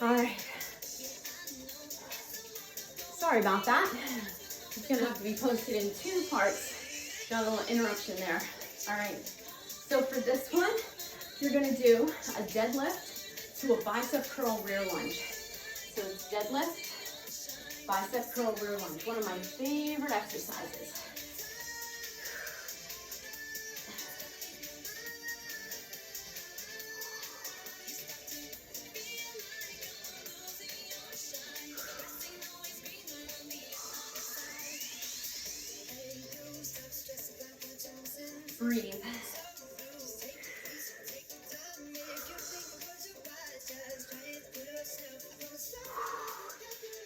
All right. Sorry about that. It's gonna have to be posted in 2 parts. Got a little interruption there. All right. So for this one, you're gonna do a deadlift to a bicep curl rear lunge. So it's deadlift, bicep curl rear lunge. One of my favorite exercises. Breathe.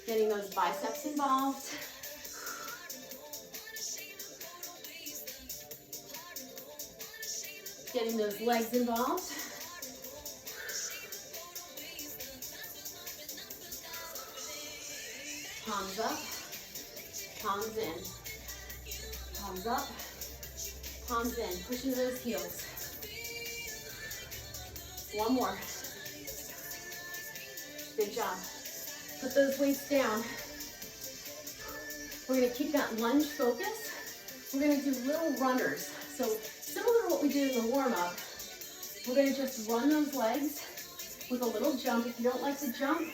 Getting those biceps involved. Getting those legs involved. Palms up, palms in. Palms up, palms in. Push into those heels. One more. Good job. Put those weights down. We're gonna keep that lunge focus. We're gonna do little runners. So similar to what we did in the warm-up, we're gonna just run those legs with a little jump. If you don't like to jump,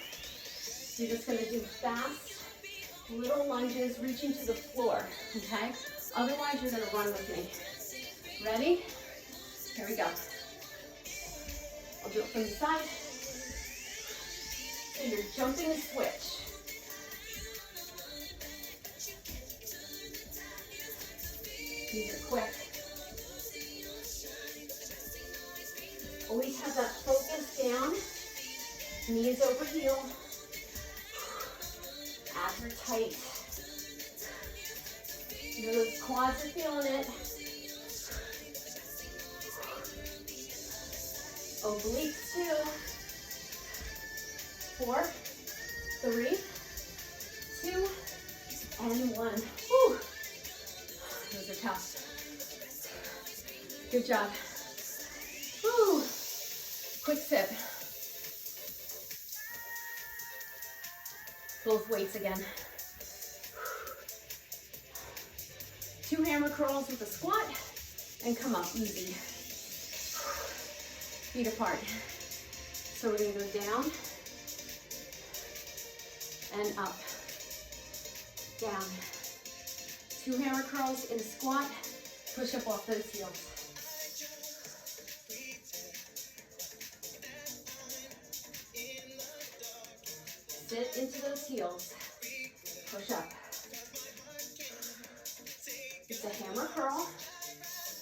you're just gonna do fast, little lunges reaching to the floor, okay? Otherwise, you're gonna run with me. Ready? Here we go. I'll do it from the side. So you're jumping a switch. These are quick. Always have that focus down. Knees over heel. Abs are tight. You know those quads are feeling it. Obliques 2. 4, 3, 2, and 1. Whew. Those are tough. Good job. Whew. Quick sip. Both weights again. 2 hammer curls with a squat and come up easy. Feet apart. So we're gonna go down and up, down. 2 hammer curls in a squat, push up off those heels. Sit into those heels, push up. It's a hammer curl,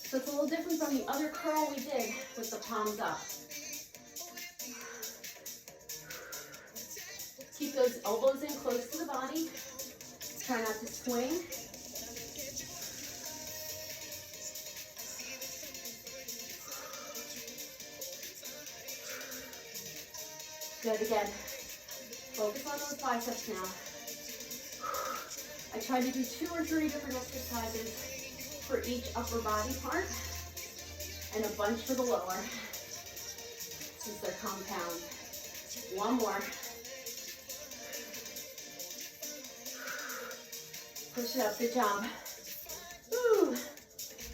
so it's a little different from the other curl we did with the palms up. Keep those elbows in close to the body. Try not to swing. Good, again. Focus on those biceps now. I tried to do 2 or 3 different exercises for each upper body part and a bunch for the lower, since they're compound. One more. Push it up, good job. Woo.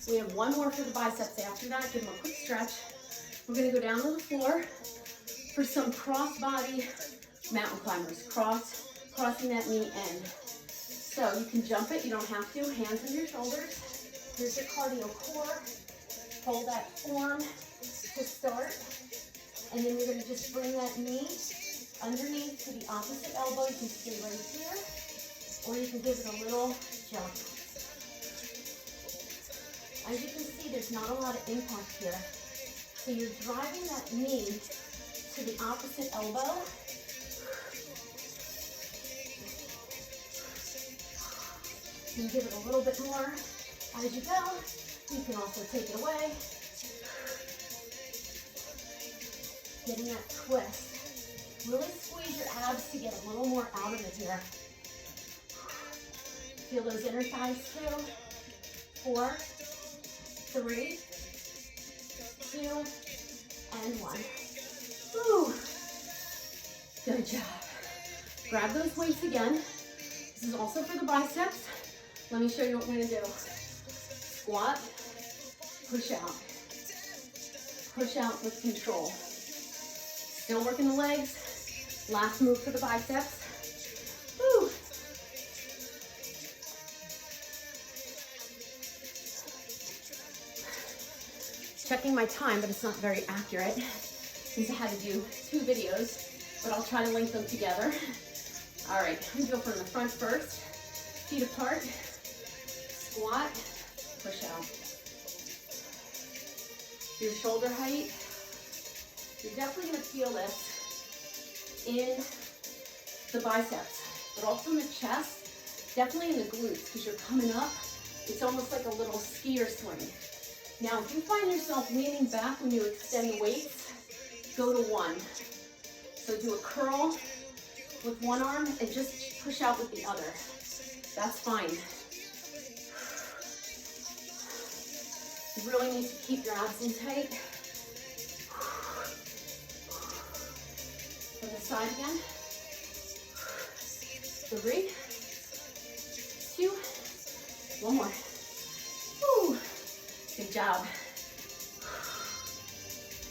We have 1 more for the biceps after that. Give them a quick stretch. We're gonna go down to the floor for some cross body mountain climbers. Crossing that knee in. So you can jump it, you don't have to. Hands on your shoulders. Here's your cardio core. Hold that form to start. And then you're gonna just bring that knee underneath to the opposite elbow. You can stay right here, or you can give it a little jump. As you can see, there's not a lot of impact here. So you're driving that knee to the opposite elbow. You can give it a little bit more as you go. You can also take it away. Getting that twist. Really squeeze your abs to get a little more out of it here. Feel those inner thighs too. 4, 3, 2, and 1. Woo. Good job. Grab those weights again. This is also for the biceps. Let me show you what we're gonna do. Squat, push out with control. Still working the legs. Last move for the biceps. Woo. Checking my time, but it's not very accurate since I had to do 2 videos, but I'll try to link them together. All right, I'm gonna go from the front first. Feet apart, squat, push out. Your shoulder height. You're definitely gonna feel this in the biceps, but also in the chest, definitely in the glutes, because you're coming up. It's almost like a little skier swing. Now, if you find yourself leaning back when you extend the weights, go to 1. So do a curl with one arm and just push out with the other. That's fine. You really need to keep your abs in tight. From the side again. 3, 2, 1 more. Woo. Good job.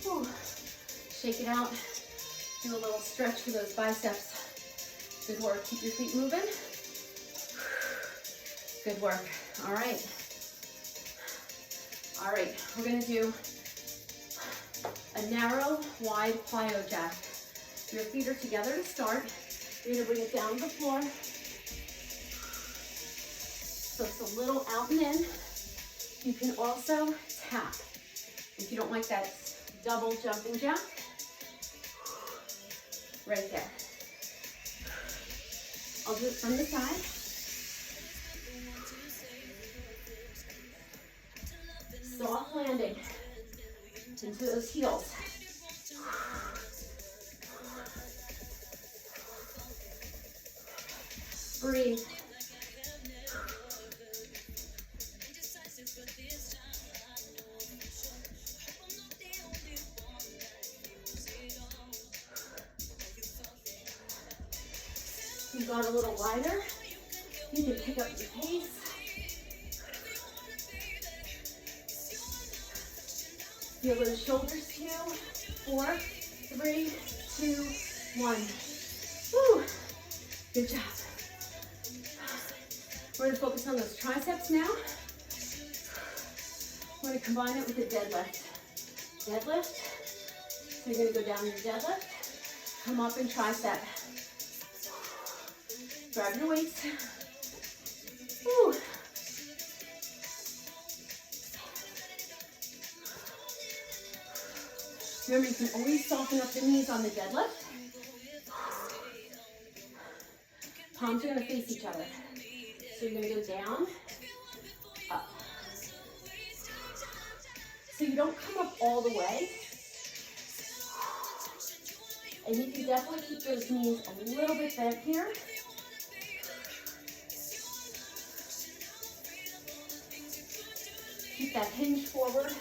Whew. Shake it out. Do a little stretch for those biceps. Good work. Keep your feet moving. Good work. All right. All right. We're going to do a narrow, wide plyo jack. Your feet are together to start. You're going to bring it down to the floor. So it's a little out and in. You can also tap. If you don't like that double jumping jack, right there. I'll do it from the side. Soft landing into those heels. Breathe. You got a little wider. You can pick up your pace. Feel those shoulders too. 4, 3, 2, 1. Woo! Good job. We're going to focus on those triceps now. We're going to combine it with a deadlift. Deadlift. So you're going to go down your deadlift. Come up and tricep. Grab your weights. Woo. Remember, you can always soften up the knees on the deadlift. Palms are going to face each other. So you're going to go down, up. So you don't come up all the way. And you can definitely keep those knees a little bit bent here. Keep that hinge forward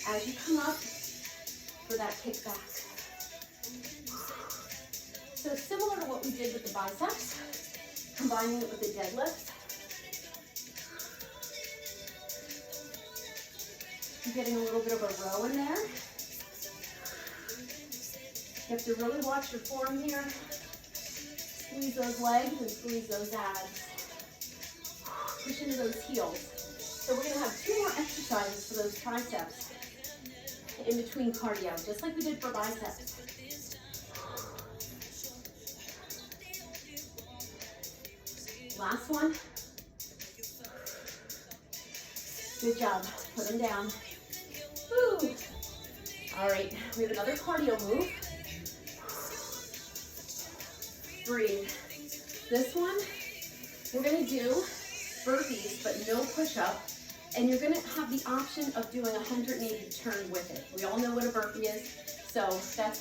as you come up for that kick back. So similar to what we did with the biceps, combining it with the deadlift. You're getting a little bit of a row in there. You have to really watch your form here. Squeeze those legs and squeeze those abs. Push into those heels. So we're going to have 2 more exercises for those triceps in between cardio, just like we did for biceps. Last one. Good job. Put them down. Woo. All right, we have another cardio move. Breathe. This one, we're going to do burpees, but no push-up. And you're going to have the option of doing a 180 turn with it. We all know what a burpee is, so that's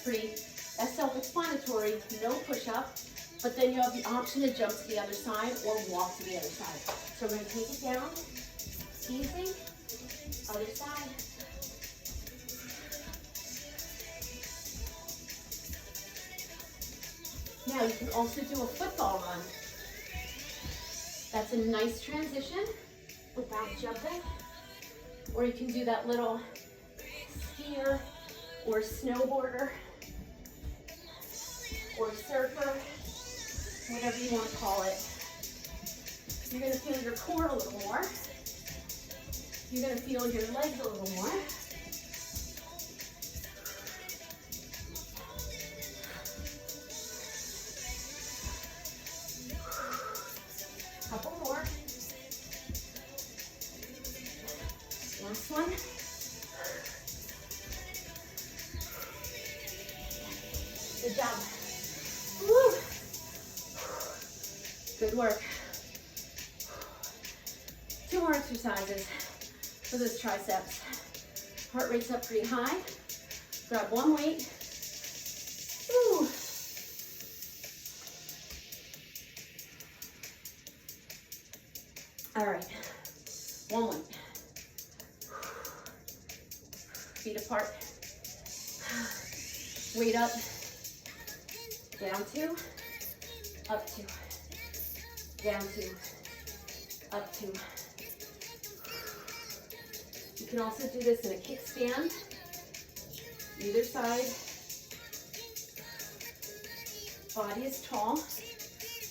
self-explanatory, no push-up. But then you have the option to jump to the other side or walk to the other side. So we're going to take it down, easy, other side. Now you can also do a football run. That's a nice transition without jumping. Or you can do that little skier or snowboarder or surfer, whatever you want to call it. You're going to feel your core a little more. You're going to feel your legs a little more. Couple more. Last one. Good job. Woo. Good work. 2 more exercises for those triceps. Heart rate's up pretty high. Grab one weight. Woo. All right, one weight. Feet apart. Weight up. Down 2. Up 2. Down 2. Up 2. You can also do this in a kickstand. Either side. Body is tall.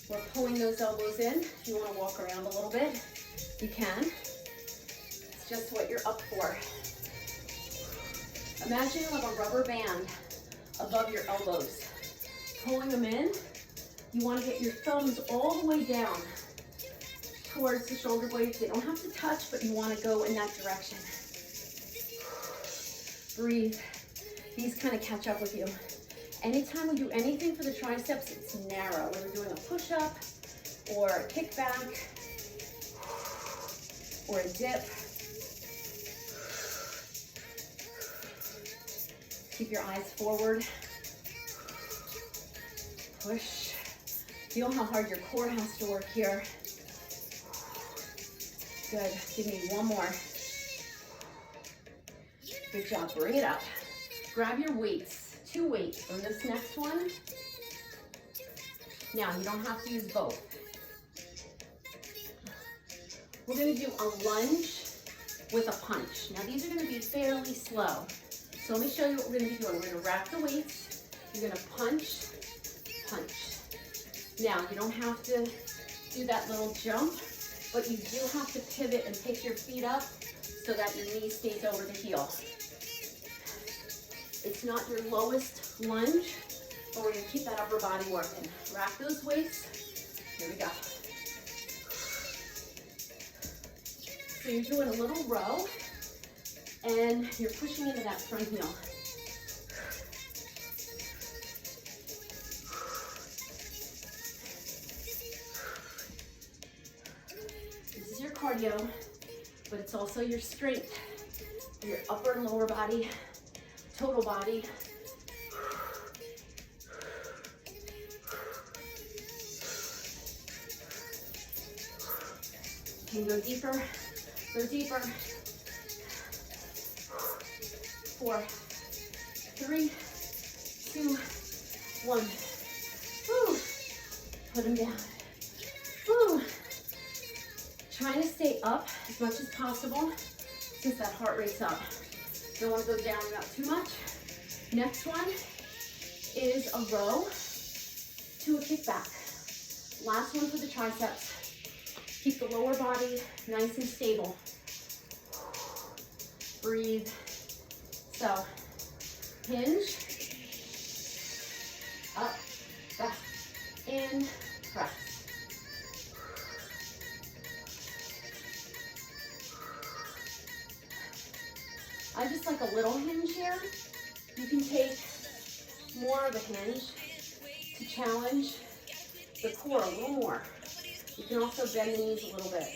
We're pulling those elbows in. If you want to walk around a little bit, you can. It's just what you're up for. Imagine you have a rubber band above your elbows. Pulling them in, you want to get your thumbs all the way down towards the shoulder blades. They don't have to touch, but you want to go in that direction. Breathe. These kind of catch up with you. Anytime we do anything for the triceps, it's narrow. Whether we're doing a push-up or a kickback or a dip. Keep your eyes forward. Push. Feel how hard your core has to work here. Good. Give me one more. Good job. Bring it up. Grab your weights. 2 weights on this next one. Now, you don't have to use both. We're going to do a lunge with a punch. Now, these are going to be fairly slow. So let me show you what we're going to be doing. We're going to rack the weights. You're going to punch, punch. Now, you don't have to do that little jump, but you do have to pivot and pick your feet up so that your knee stays over the heel. It's not your lowest lunge, but we're going to keep that upper body working. Rack those weights. Here we go. So you're doing a little row, and you're pushing into that front heel. This is your cardio, but it's also your strength, your upper and lower body, total body. You can go deeper, go deeper. 4, 3, 2, 1. Woo. Put them down. Woo. Trying to stay up as much as possible since that heart rate's up. Don't want to go down not too much. Next one is a row to a kickback. Last one for the triceps. Keep the lower body nice and stable. Breathe. So, hinge, up, back, in, press. I just like a little hinge here. You can take more of a hinge to challenge the core a little more. You can also bend the knees a little bit.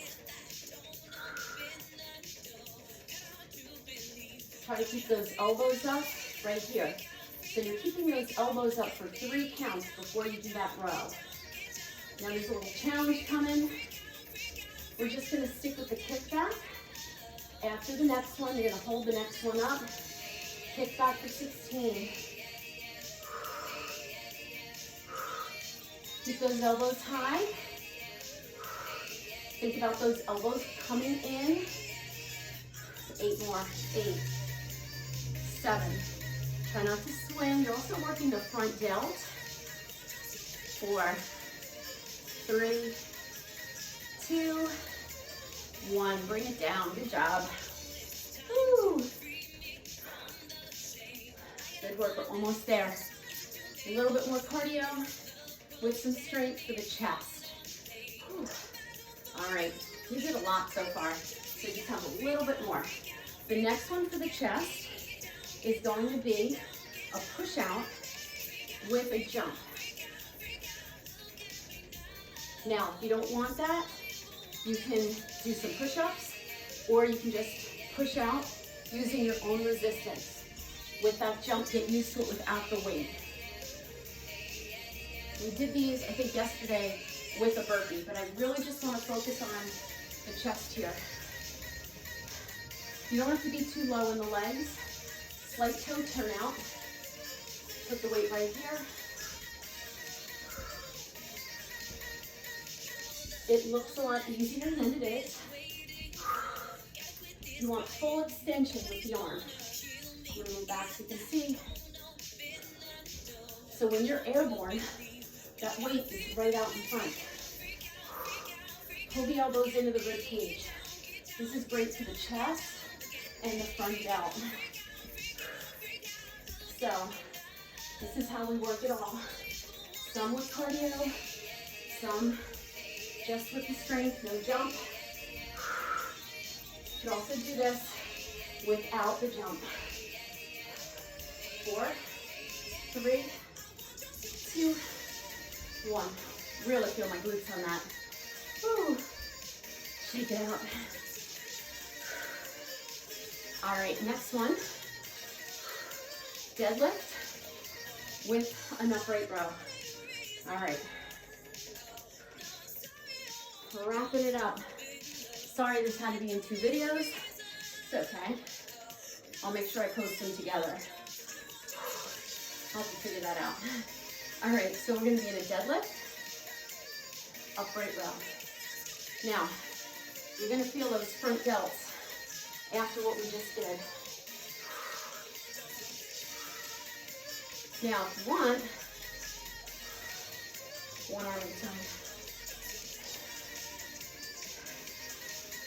Try to keep those elbows up right here. So you're keeping those elbows up for 3 counts before you do that row. Now there's a little challenge coming. We're just going to stick with the kickback. After the next one, you're going to hold the next one up. Kick back for 16. Keep those elbows high. Think about those elbows coming in. 8 more. 8, 7. Try not to swing. You're also working the front delt. 4, 3, 2, 1. Bring it down. Good job. Woo. Good work. We're almost there. A little bit more cardio with some strength for the chest. Whew. All right. You did a lot so far. So just have a little bit more. The next one for the chest is going to be a push out with a jump. Now, if you don't want that, you can do some push-ups, or you can just push out using your own resistance. With that jump, get used to it without the weight. We did these, I think, yesterday with a burpee, but I really just want to focus on the chest here. You don't have to be too low in the legs. Slight toe turn out. Put the weight right here. It looks a lot easier than it is. You want full extension with the arm. Move back so you can see. So when you're airborne, that weight is right out in front. Pull the elbows into the rib cage. This is great for the chest and the front delt. So this is how we work it all. Some with cardio, some just with the strength, no jump. You can also do this without the jump. 4, 3, 2, 1. Really feel my glutes on that. Woo. Shake it out. All right, next one. Deadlift with an upright row. All right. We're wrapping it up. Sorry this had to be in 2 videos. It's okay. I'll make sure I post them together. I'll have to figure that out. All right, so we're gonna be in a deadlift, upright row. Now, you're gonna feel those front delts after what we just did. Now, if you want, one arm at a time.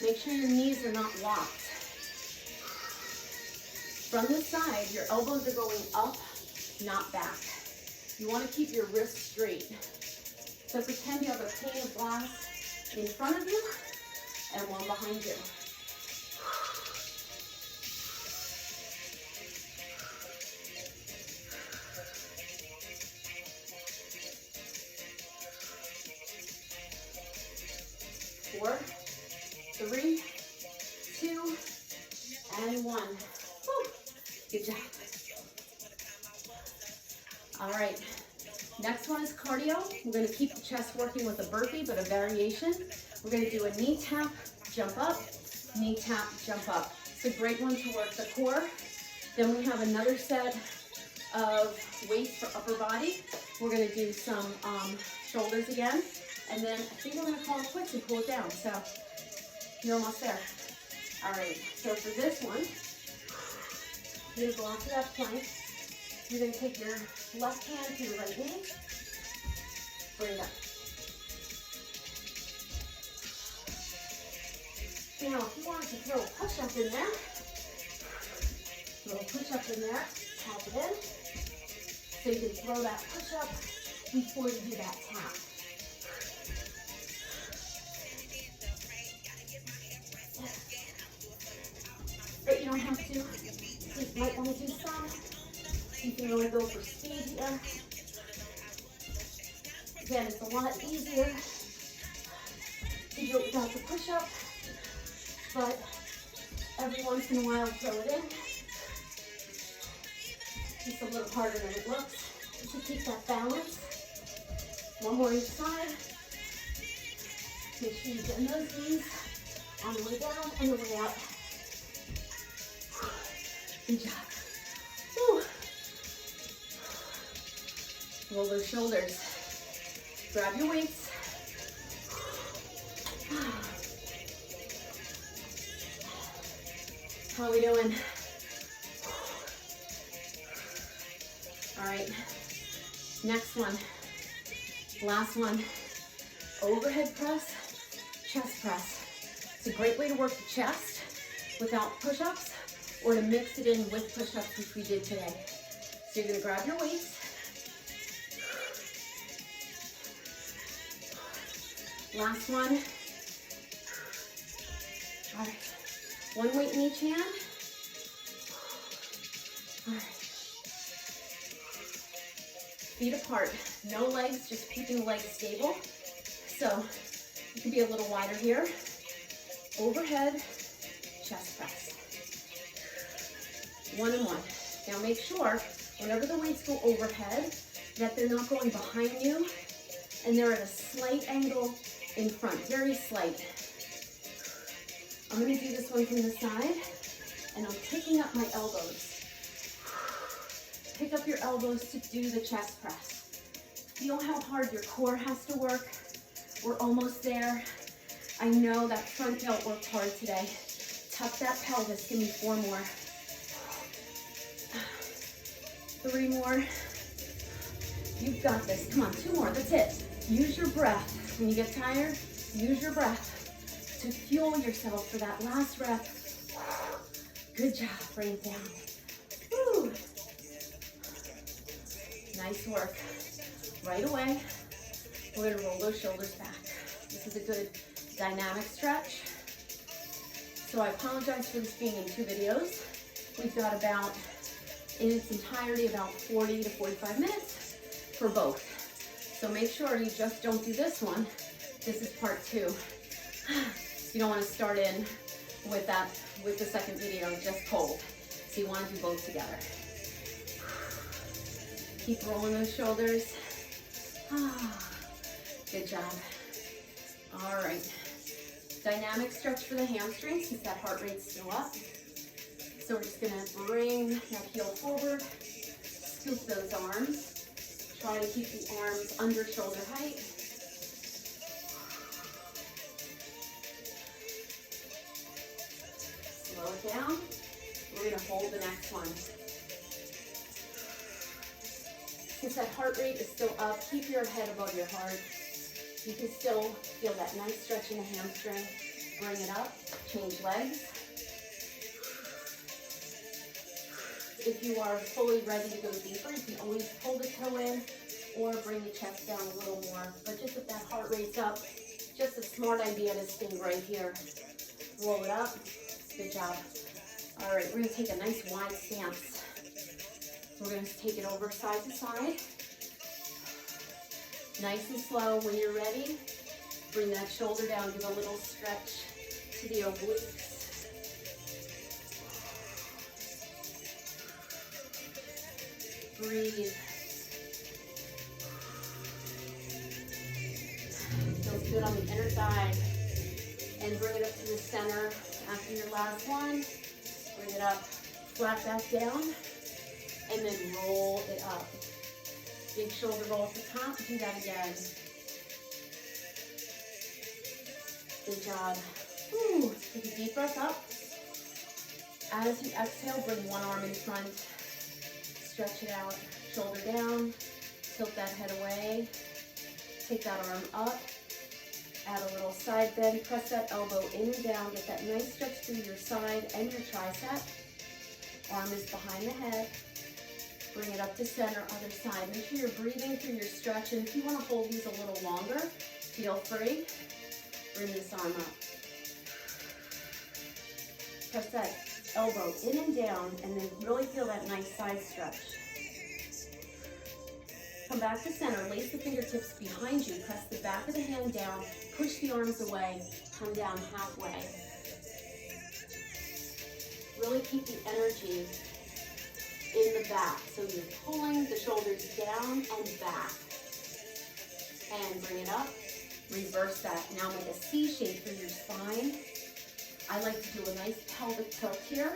Make sure your knees are not locked. From the side, your elbows are going up, not back. You want to keep your wrists straight. So pretend you have a pane of glass in front of you and one behind you. Four, 3, 2, and 1. Woo. Good job. All right, next one is cardio. We're gonna keep the chest working with a burpee, but a variation. We're gonna do a knee tap, jump up, knee tap, jump up. It's a great one to work the core. Then we have another set of weights for upper body. We're gonna do some shoulders again. And then I think we're gonna call it quits and cool it down. So you're almost there. All right, so for this one, you're gonna go onto that plank. You're gonna take your left hand to your right knee, bring it up. Now, if you wanted to throw a push-up in there, tap it in. So you can throw that push-up before you do that tap. But you don't have to. You might want to do some. You can really go for speed here. Again, it's a lot easier to do it without the push-up, but every once in a while throw it in. It's a little harder than it looks to keep that balance. One more each side. Make sure you bend those knees on the way down and the way up. Good job. Woo. Roll those shoulders. Grab your weights. How are we doing? All right, next one, last one, overhead press, chest press. It's a great way to work the chest without push-ups or to mix it in with push-ups, which we did today. So you're gonna grab your weights. Last one. All right, one weight in each hand. All right. Feet apart, no legs, just keeping the legs stable. So you can be a little wider here. Overhead, chest press. One and one. Now make sure, whenever the weights go overhead, that they're not going behind you and they're at a slight angle in front, very slight. I'm gonna do this one from the side, and I'm picking up my elbows. Pick up your elbows to do the chest press. Feel how hard your core has to work. We're almost there. I know that front delt worked hard today. Tuck that pelvis, give me 4 more. 3 more. You've got this, come on, 2 more, that's it. Use your breath. When you get tired, use your breath to fuel yourself for that last rep. Good job, bring it down. Woo. Nice work. Right away, we're gonna roll those shoulders back. This is a good dynamic stretch. So I apologize for this being in 2 videos. We've got about, in its entirety, about 40 to 45 minutes for both. So make sure you just don't do this one. This is part 2. You don't want to start in with the second video just cold. So you want to do both together. Keep rolling those shoulders. Good job. All right. Dynamic stretch for the hamstrings since that heart rate's still up. So we're just gonna bring that heel forward, scoop those arms. Try to keep the arms under shoulder height. Slow it down. We're gonna hold the next one. Since that heart rate is still up, keep your head above your heart. You can still feel that nice stretch in the hamstring. Bring it up, change legs. If you are fully ready to go deeper, you can always pull the toe in or bring the chest down a little more. But just if that heart rate's up, just a smart idea to stay right here. Roll it up. Good job. All right, we're gonna take a nice wide stance. We're gonna take it over side to side. Nice and slow. When you're ready, bring that shoulder down, give a little stretch to the obliques. Breathe. Feels good on the inner thigh. And bring it up to the center after your last one. Bring it up, flat back down, and then roll it up. Big shoulder roll at the top, do that again. Good job. Woo. Take a deep breath up. As you exhale, bring one arm in front. Stretch it out, shoulder down, tilt that head away. Take that arm up, add a little side bend, press that elbow in and down, get that nice stretch through your side and your tricep. Arm is behind the head. Bring it up to center, other side. Make sure you're breathing through your stretch, and if you want to hold these a little longer, feel free. Bring this arm up. Press that elbow in and down, and then really feel that nice side stretch. Come back to center, lace the fingertips behind you, press the back of the hand down, push the arms away, come down halfway. Really keep the energy in the back. So you're pulling the shoulders down and back. And bring it up. Reverse that. Now make a C shape through your spine. I like to do a nice pelvic tilt here.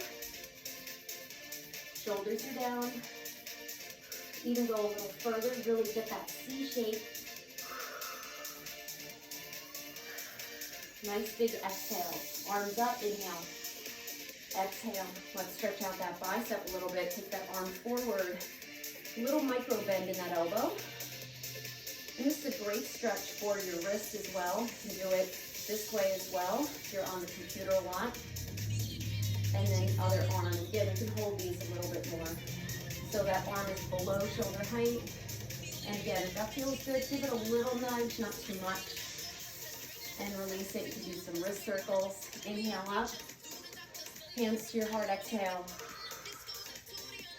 Shoulders are down. Even go a little further. Really get that C shape. Nice big exhale. Arms up, inhale. Exhale. Let's stretch out that bicep a little bit. Take that arm forward. Little micro bend in that elbow. And this is a great stretch for your wrist as well. You can do it this way as well if you're on the computer a lot. And then other arm. Again, you can hold these a little bit more. So that arm is below shoulder height. And again, if that feels good, give it a little nudge, not too much. And release it. You can do some wrist circles. Inhale up. Hands to your heart. Exhale.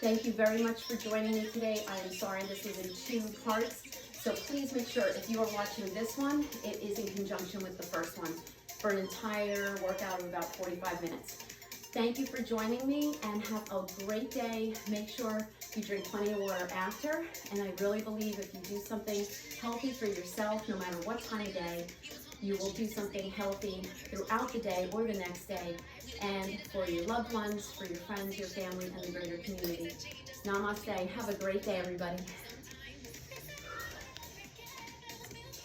Thank you very much for joining me today. I am sorry this is in 2 parts. So please make sure if you are watching this one, it is in conjunction with the first one for an entire workout of about 45 minutes. Thank you for joining me and have a great day. Make sure you drink plenty of water after. And I really believe if you do something healthy for yourself, no matter what time of day, you will do something healthy throughout the day or the next day, and for your loved ones, for your friends, your family, and the greater community. Namaste. Have a great day, everybody.